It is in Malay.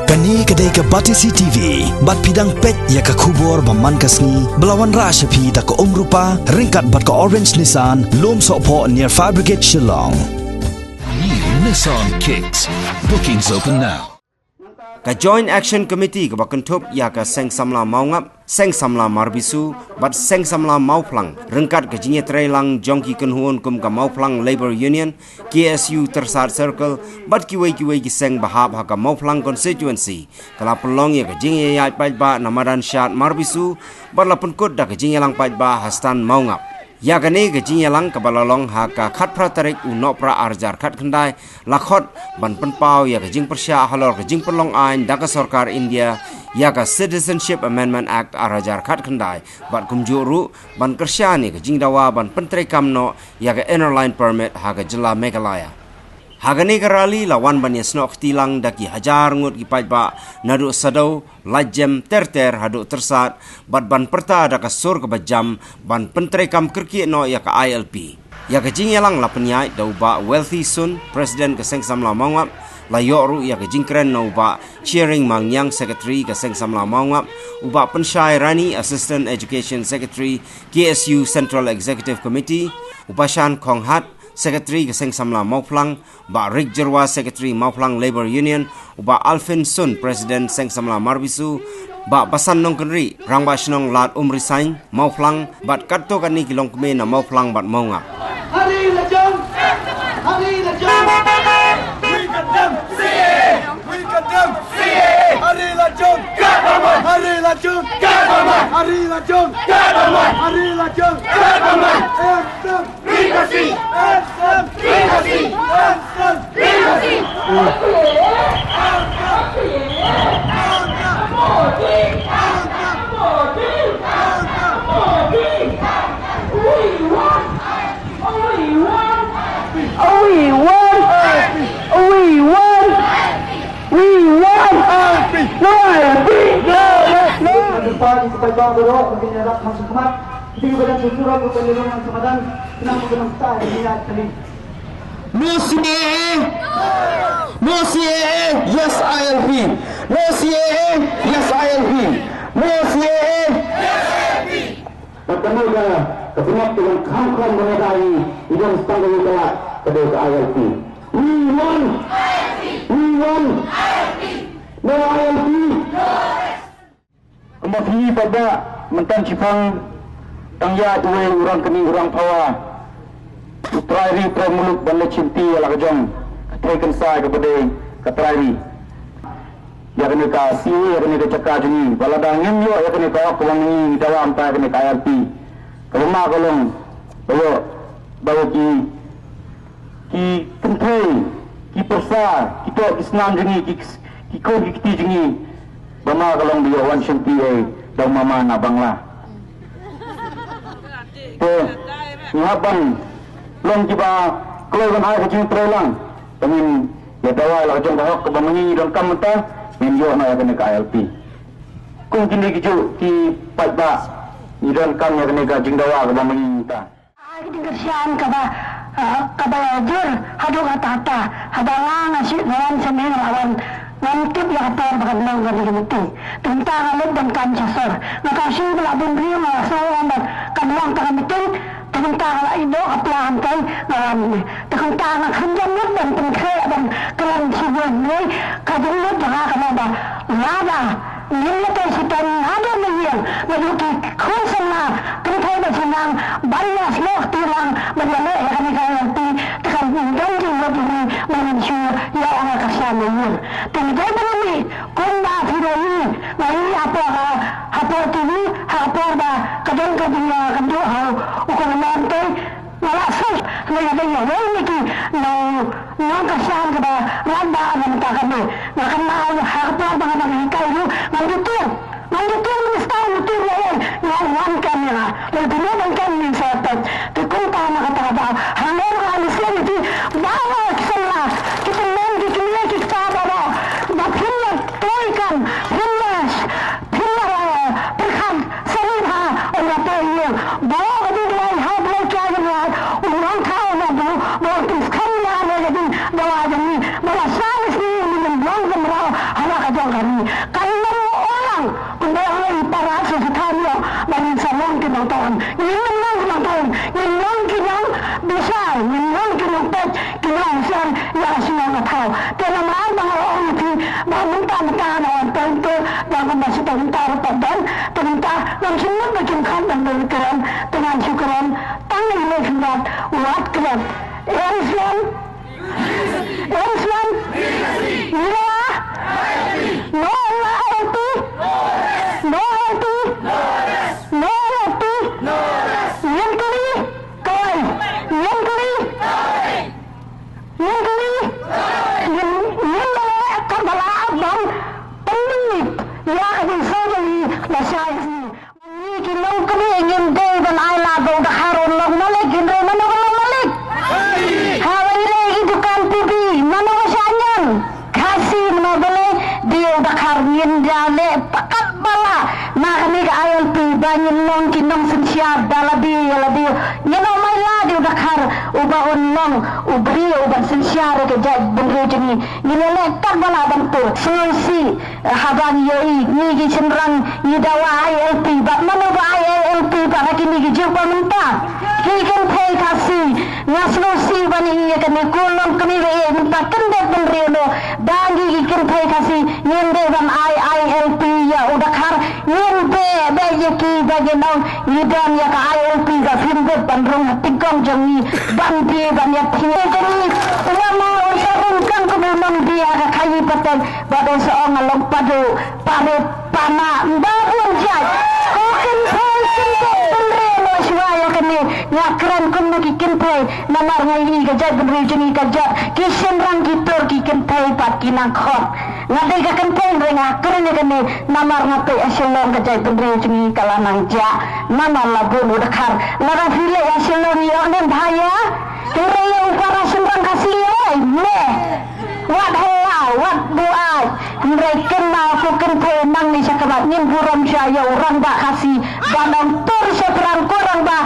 Kani kedai ke Batisi TV, bat pidang pet ya ke kubur baman kasni, belawan rashapi da ke rupa, ringkat bat ke Orange Nissan, lom sokpo near Fire Brigade Shillong. New Nissan Kicks. Bookings open now. Ka Joint Action Committee ka bakentup ya ka seng samla maungap, seng samla marbisu, bat seng samla mauplang, rengkat ka jinya trailang jongki kenhuon kum ka mauplang Labour Union, KSU Tersat Circle, bat kiwei ki seng bahab ha ka mauplang constituency, kala pelong ya ka jinya yai paitba namadan syat marbisu, bat lapun kut da ka jinya lang paitba hastan maungap. Ya kani ke jinya lang ke balalong ha ka khat pratarik u no pra arjar khat khandai lakhot ban penpau ya ke jing persya halor ke jing perlong ain da ka sarkar India ya ka Citizenship Amendment Act arajar khat khandai bat kumjuru ban kersya ni ke jing dawa ban pentre kamno ya ke inner line permit ha ka jilla Meghalaya. Hagani karali lawan ban yasnok tilang daki hajar ngut ki paitba nadu sadau lajem terter hadu tersat bat ban perta da ka sur ke bajam ban pentre kam kerki no ya ka ILP ya ka jing yalang la penyai da uba Wealthy Sun president ke seng samla mangap la yoru ya ka jingkren no uba cheering mangyang secretary ke seng samla mangap uba pensyai rani assistant education secretary KSU Central Executive Committee upashan khonghat Secretary ke Seng Samla Mauplang, Ba Rik Jerwa Secretary Mauplang Labour Union, Ba Alvin Sun President Seng Samla Marbisu, Ba Basan Nong Kenri, Rang Ba Shnong Lat Resign Mauplang, Bat Katto Kani Kilong Keme na Mauplang Bat Maungap. Hari Lajong! Hari Lajong! We condemn CA! We condemn CA! Hari Lajong! Government! Hari Lajong! Government! Hari Lajong! Government! Hari Lajong! Government! Anthem! Legacy! Anthem! Legacy! Anthem! Legacy! Depan supaya bawa berok mungkin ada masuk kemat. Jadi badan susuran kepentingan semadan senang mengenang saya lihat kali. No CAA, no CAA, yes ILP. No CAA, yes ILP. No CAA, yes ILP. Bertemu dengan kesempat dengan kaum-kaum mengenai idam standar kita kedua ILP. We want ILP. We want ILP. No ILP. Kembali pada mentan cipang tangya dua orang kini orang pawa Katrari Pramuluk dan Lecinti ala kajong Katrikan saya kepada Katrari ya kena ka siwi ya kena ka cakap jungi baladang yo ya kena ka aku wangi dawa ampai kena ka IRP rumah kolong bawa ki kentai ki persa kita isnam jungi ki kau ki kiti jungi bama kolong dia wan senti dau mama na bangla te ngaban long kiba keluar hai kecing trelang pengin ya dawa la jong hok ke bamangi dan kamta min yo na kena ka ILP kung kini kiju ki paitba ni dan kam ya kena ka jing dawa ke bamangi ta ai kerjaan kaba jur hadu kata hadang nasi lawan semen lawan nanti ya tar bagan nang gani mati tentang alat dan kancasor nakasih belabun beliau masalah dan kanwang takamitin tentang ala indo aplahan kai ngaran tentang kanjam dan pengkaya dan kelan sibuan ni kajulut jaga kanada lada nilai sitan ada menyiang menuki konsena kenkai bersenang banyak sloh tilang menjadi kami nanti tekan janji lebih menuju ya orang kasih menyiang tinggal beri kunda fironi nai apa ini apa dah kadang dia kedua ukon nanti malah sus lagi ni ki no kasihan kepada randa mentakkan nak kenal apa dengan mereka itu lanjutin mesti yang wan kamera lebih dari kami satu tekun tanah kata hanya kali itu bawa kesana kita nanti kita bawa bakinya toikan hilas perkan seriha orang tahu bawa ke dalam habis jalan orang tahu bawa kesana lagi bawa jadi bawa salis ni minum bang kemarau anak kajang kami. Kalau orang kembali para sesuatu bagi salon kita tahun, yang tahun, yang kita besar, yang kita pet, kita besar, yang semua tahu. Kalau mana orang itu bangun tangan orang tentu, bangun masih tentar padan, tentar yang semua macam kan dan dengan syukuran tangan lebat, wat keren. Islam, no loyalty, no loyalty, no loyalty, yang kali, yang kabala abang penting ya bisa jadi masyarakat ini. Kita kami ingin dewan ayla bawda harun long malik, indra mana long malik. Hawai itu kan TV, mana masyarakat kasih boleh dia bakar jale pakat bala. Nah kami ke ILP banyak long kinong sensiar dalabi nyano mai la dia bakar uba long ubri uba sensiar ke jaj benru jengi nyele tak bala bantu solusi habang yoi ni gi cenderang yidawa ILP bak mana ba ILP bak kini gi jumpa mentah kikan pay kasih ngaslusi bani ya kami kulong kami minta kendek benreno dangi kikan pay kasih nyende ban ILP ya udah kar nyempe bejeki bagi nong yidam ya ka ILP ga fimbet bandrong tigong jangi bandi ban ya tiye jadi ulama usarun kan kebunan dia ka kayi paten badai seong along padu pare pana babun jaj kokin pay kendek benreno siwaya kini ngakran kunu kikin pay namar ngai ga jaj benru jengi ka jaj kisen rang kitor kikin pay pat kinang khot ngadai ka kenteng renga keren kene namar ngape asilong ka jai pendri jengi kalanang ja namar labun udakar lara file asilong yo nen bahaya kere yo para sembang kasih me wat hela wat doa mereka aku kente nang ni sakabat nin buram saya orang ba kasih banang tur seberang kurang ba